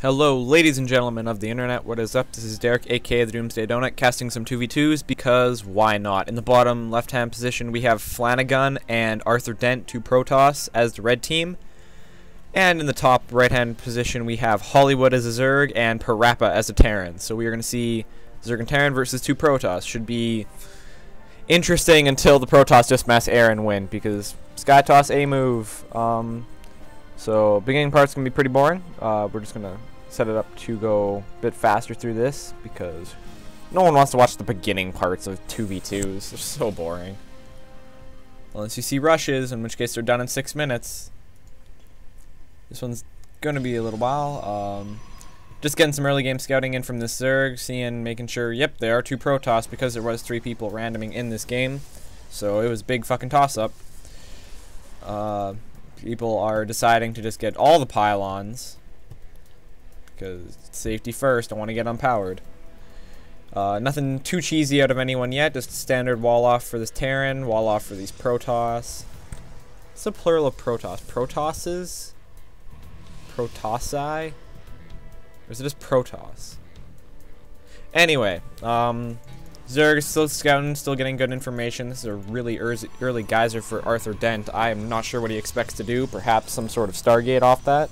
Hello, ladies and gentlemen of the internet, what is up? This is Derek, aka the Doomsday Donut, casting some 2v2s because why not? In the bottom left-hand position, we have Flanagan and Arthur Dent, two Protoss, as the red team. And in the top right-hand position, we have Hollywood as a Zerg and Parappa as a Terran. So we are going to see Zerg and Terran versus two Protoss. Should be interesting until the Protoss just mass air and win, because Sky Toss A move. So beginning part's going to be pretty boring. We're just going to set it up to go a bit faster through this because no one wants to watch the beginning parts of 2v2s. They're so boring. Unless you see rushes, in which case they're done in 6 minutes. This one's going to be a little while. Just getting some early game scouting in from this Zerg, making sure, yep, there are two Protoss because there was 3 people randoming in this game. So it was a big fucking toss-up. People are deciding to just get all the pylons because safety first. I want to get unpowered. Nothing too cheesy out of anyone yet. Just standard wall off for this Terran, wall off for these Protoss. What's the plural of Protoss? Protosses? Protossi? Or is it just Protoss? Anyway, Zerg is still scouting, still getting good information. This is a really early geyser for Arthur Dent. I am not sure what he expects to do. Perhaps some sort of Stargate off that.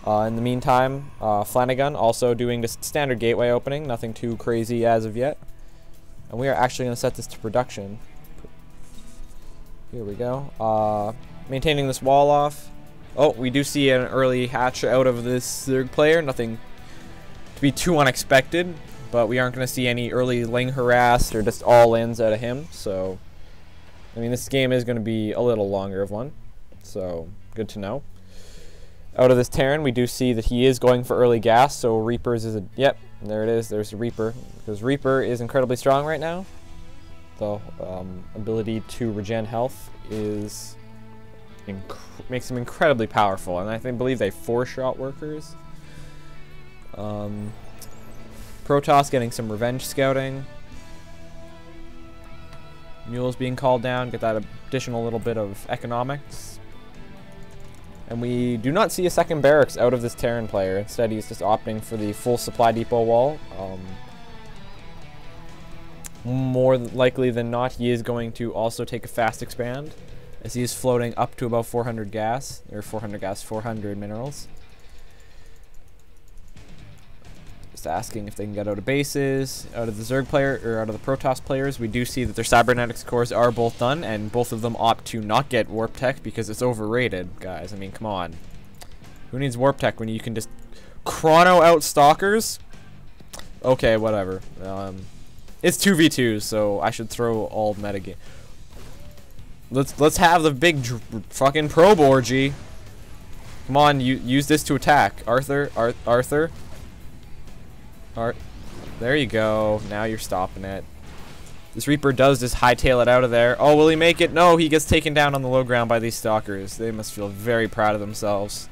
In the meantime, Flanagan also doing just standard gateway opening. Nothing too crazy as of yet. And we are actually going to set this to production. Here we go. Maintaining this wall off. Oh, we do see an early hatch out of this Zerg player. Nothing to be too unexpected. But we aren't going to see any early Ling harassed or just all-ins out of him. So, I mean, this game is going to be a little longer of one. So, good to know. Out of this Terran, we do see that he is going for early gas. So, Reapers is a... Yep, there it is. There's a Reaper. Because Reaper is incredibly strong right now. The ability to regen health is... makes him incredibly powerful. And I believe they 4-shot workers. Protoss getting some revenge scouting. Mules being called down, get that additional little bit of economics. And we do not see a second barracks out of this Terran player. Instead, he's just opting for the full supply depot wall. More likely than not, he is going to also take a fast expand, as he is floating up to about 400 gas, or 400 minerals. Asking if they can get out of bases, out of the Zerg player, or out of the Protoss players. We do see that their cybernetics cores are both done, and both of them opt to not get warp tech because it's overrated, guys. I mean, come on. Who needs warp tech when you can just chrono out stalkers? Okay, whatever. It's 2v2, so I should throw all metagame. Let's have the big fucking probe orgy. Come on, use this to attack. Arthur. There you go. Now you're stopping it. This Reaper does just hightail it out of there. Oh, will he make it? No, he gets taken down on the low ground by these stalkers. They must feel very proud of themselves.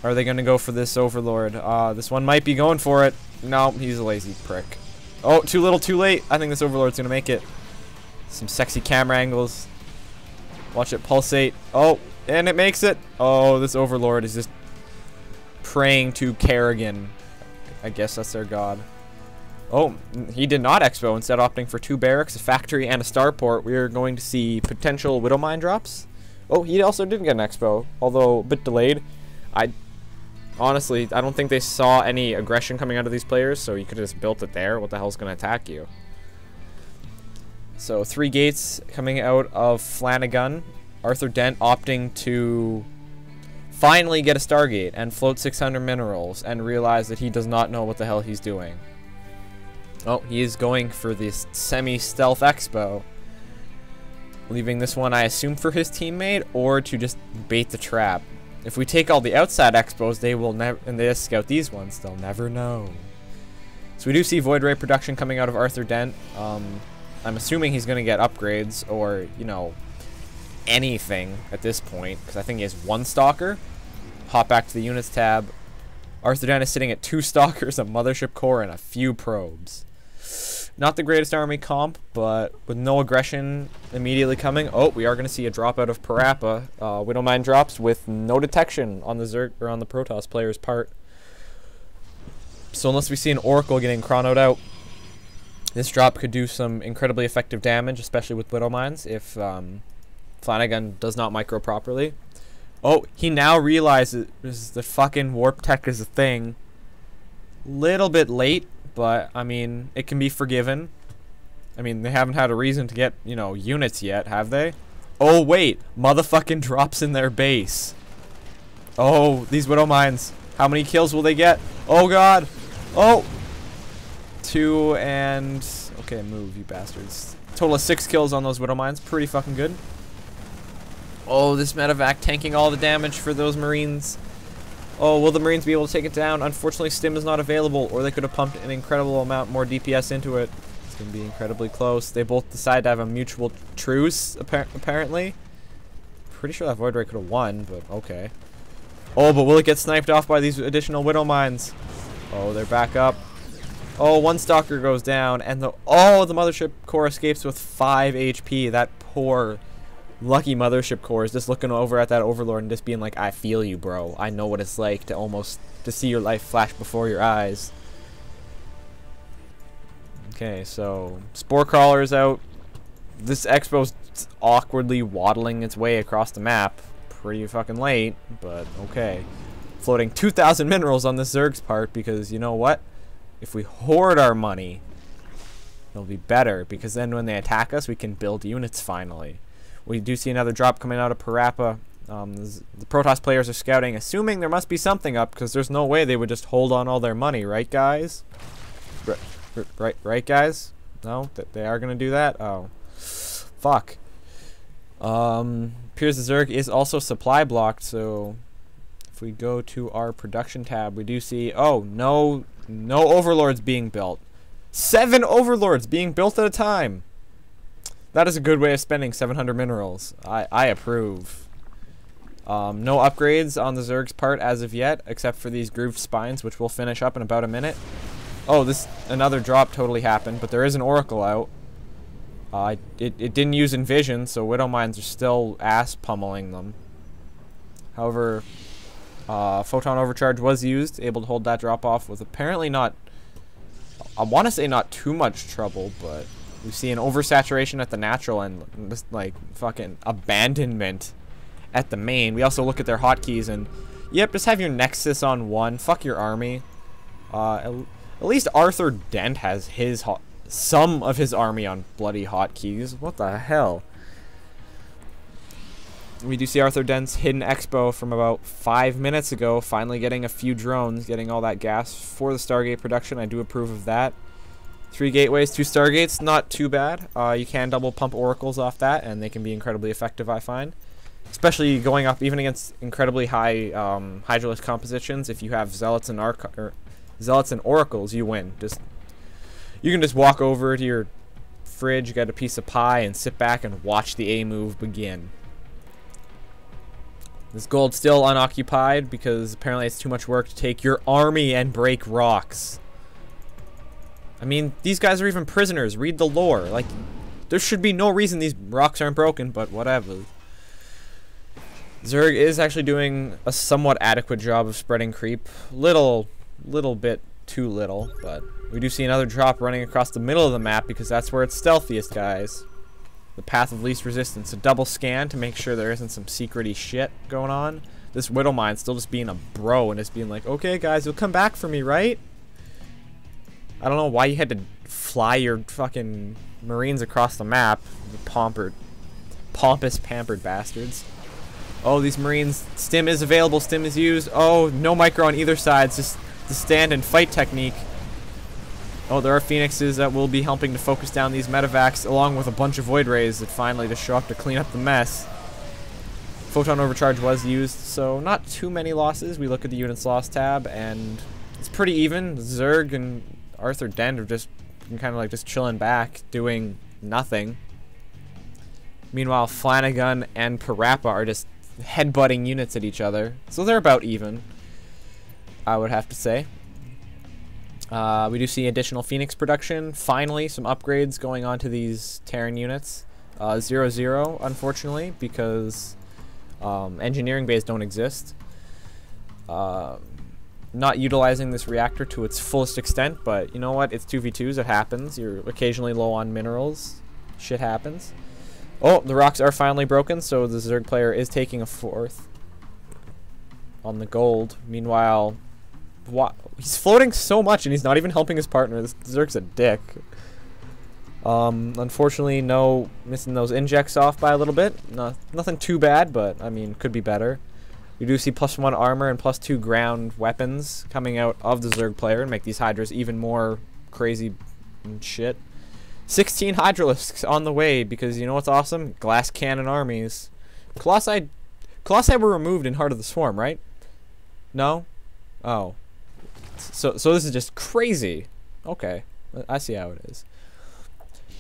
Are they going to go for this Overlord? This one might be going for it. No, he's a lazy prick. Oh, too little, too late. I think this Overlord's going to make it. Some sexy camera angles. Watch it pulsate. Oh, and it makes it. Oh, this Overlord is just praying to Kerrigan. I guess that's their god. Oh, he did not expo, instead opting for 2 barracks, a factory, and a starport. We are going to see potential Widow Mine drops. Oh, he also didn't get an expo, although a bit delayed. Honestly, I don't think they saw any aggression coming out of these players, so you could have just built it there. What the hell's going to attack you? So 3 gates coming out of Flanagan. Arthur Dent opting to finally get a Stargate and float 600 minerals and realize that he does not know what the hell he's doing. Oh, he is going for this semi-stealth expo. Leaving this one, I assume, for his teammate or to just bait the trap. If we take all the outside expos, they will never, and they just scout these ones, they'll never know. So we do see Void Ray production coming out of Arthur Dent. I'm assuming he's going to get upgrades or, you know, anything at this point, because I think he has 1 stalker. Hop back to the units tab. Arthur Dent is sitting at 2 stalkers, a mothership core, and a few probes. Not the greatest army comp, but with no aggression immediately coming. Oh, we are going to see a drop out of Parappa. We don't mind drops with no detection on the Zerg or on the Protoss player's part. So unless we see an Oracle getting chronoed out, this drop could do some incredibly effective damage, especially with Widow Mines if Flanagan does not micro properly. Oh, he now realizes the fucking warp tech is a thing. Little bit late, but I mean, it can be forgiven. I mean, they haven't had a reason to get, you know, units yet, have they? Oh wait, motherfucking drops in their base. Oh, these Widow Mines. How many kills will they get? Oh god. Oh. 2 and... Okay, move, you bastards. Total of 6 kills on those Widow Mines. Pretty fucking good. Oh, this medevac tanking all the damage for those Marines. Oh, will the Marines be able to take it down? Unfortunately, Stim is not available, or they could have pumped an incredible amount more DPS into it. It's going to be incredibly close. They both decide to have a mutual truce, apparently. Pretty sure that Void Ray could have won, but okay. Oh, but will it get sniped off by these additional Widow Mines? Oh, they're back up. Oh, one Stalker goes down, and the Mothership Core escapes with 5 HP. That poor... lucky Mothership Core is just looking over at that Overlord and just being like, I feel you, bro. I know what it's like to see your life flash before your eyes. Okay, so Spore Crawler is out. This Expo's awkwardly waddling its way across the map. Pretty fucking late, but okay. Floating 2,000 minerals on this Zerg's part because, you know what? If we hoard our money, it'll be better because then when they attack us, we can build units finally. We do see another drop coming out of Parappa. The Protoss players are scouting, assuming there must be something up, because there's no way they would just hold on all their money, right, guys? Right, guys? No? They are going to do that? Oh. Fuck. Appears the Zerg is also supply blocked, so if we go to our production tab, we do see, oh, no Overlords being built. 7 Overlords being built at a time! That is a good way of spending 700 minerals. I approve. No upgrades on the Zerg's part as of yet, except for these grooved spines, which we'll finish up in about a minute. Oh, another drop totally happened, but there is an Oracle out. It didn't use Envision, so Widow Mines are still ass pummeling them. However, Photon Overcharge was used, able to hold that drop off with apparently not... I want to say not too much trouble, but... We see an oversaturation at the natural and just like fucking abandonment at the main. We also look at their hotkeys and yep, just have your Nexus on 1. Fuck your army. At least Arthur Dent has some of his army on bloody hotkeys. What the hell? We do see Arthur Dent's hidden expo from about 5 minutes ago finally getting a few drones, getting all that gas for the Stargate production. I do approve of that. 3 gateways, 2 Stargates, not too bad. You can double pump Oracles off that, and they can be incredibly effective, I find. Especially going up even against incredibly high Hydralisk compositions. If you have Zealots and Oracles, you win. You can just walk over to your fridge, get a piece of pie, and sit back and watch the A move begin. This gold's still unoccupied because apparently it's too much work to take your army and break rocks. I mean, these guys are even prisoners. Read the lore. Like, there should be no reason these rocks aren't broken, but whatever. Zerg is actually doing a somewhat adequate job of spreading creep. Little bit too little, but we do see another drop running across the middle of the map because that's where it's stealthiest, guys. The path of least resistance. A double scan to make sure there isn't some secret-y shit going on. This Widow Mine still just being a bro and just being like, okay, guys, you'll come back for me, right? I don't know why you had to fly your fucking Marines across the map. The pompous, pampered bastards. Oh, these Marines. Stim is available. Stim is used. Oh, no micro on either side. It's just the stand and fight technique. Oh, there are Phoenixes that will be helping to focus down these medevacs, along with a bunch of Void Rays that finally just show up to clean up the mess. Photon Overcharge was used, so not too many losses. We look at the units lost tab, and it's pretty even. Zerg and Arthur Dent are just kind of like just chilling back, doing nothing. Meanwhile, Flanagan and Parappa are just headbutting units at each other, so they're about even, I would have to say. We do see additional Phoenix production. Finally, some upgrades going on to these Terran units. 0-0, unfortunately, because engineering bays don't exist. Not utilizing this reactor to its fullest extent, but you know what? It's 2v2s. It happens. You're occasionally low on minerals. Shit happens. Oh, the rocks are finally broken, so the Zerg player is taking a 4th on the gold. Meanwhile, he's floating so much, and he's not even helping his partner. This Zerg's a dick. Unfortunately, no missing those injects off by a little bit. Nothing too bad, but I mean, could be better. We do see +1 armor and +2 ground weapons coming out of the Zerg player and make these Hydras even more crazy and shit. 16 Hydralisks on the way, because you know what's awesome? Glass cannon armies. Colossi were removed in Heart of the Swarm, right? No? Oh. So this is just crazy. Okay. I see how it is.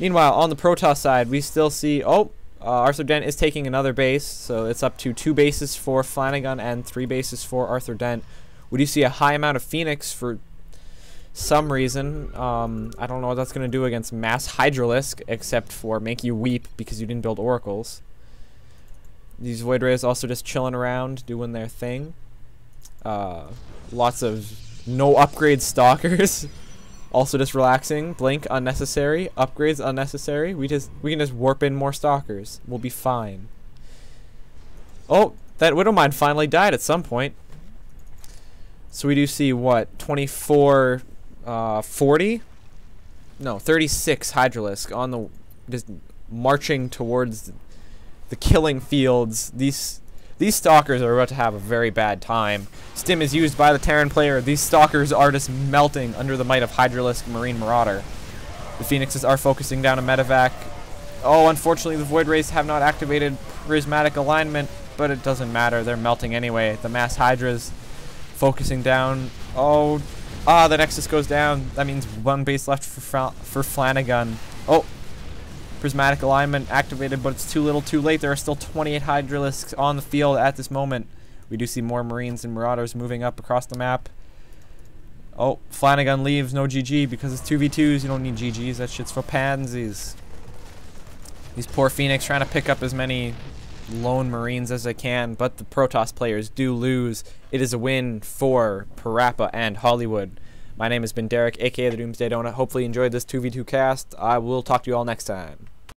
Meanwhile, on the Protoss side, we still see... Oh! Arthur Dent is taking another base, so it's up to 2 bases for Flanagan and 3 bases for Arthur Dent. We do see a high amount of Phoenix for some reason. I don't know what that's going to do against Mass Hydralisk, except for make you weep because you didn't build Oracles. These Void Rays also just chilling around, doing their thing. Lots of no upgrade Stalkers. Also just relaxing. Blink unnecessary. Upgrades unnecessary. We can just warp in more Stalkers. We'll be fine. Oh, that Widowmine finally died at some point. So we do see what, 24 40? No, 36 Hydralisk on the just marching towards the killing fields. These Stalkers are about to have a very bad time. Stim is used by the Terran player. These Stalkers are just melting under the might of Hydralisk Marine Marauder. The Phoenixes are focusing down a medevac. Oh, unfortunately, the Void Rays have not activated Prismatic Alignment, but it doesn't matter. They're melting anyway. The Mass Hydras focusing down. Oh, the Nexus goes down. That means 1 base left for Flanagan. Oh. Prismatic Alignment activated, but it's too little too late. There are still 28 Hydralisks on the field at this moment. We do see more Marines and Marauders moving up across the map. Oh, Flanagan leaves. No GG because it's 2v2s. You don't need GGs. That shit's for pansies. These poor Phoenix trying to pick up as many lone Marines as they can, but the Protoss players do lose. It is a win for Parappa and Hollywood. My name has been Derek, aka the Doomsday Donut. Hopefully you enjoyed this 2v2 cast. I will talk to you all next time.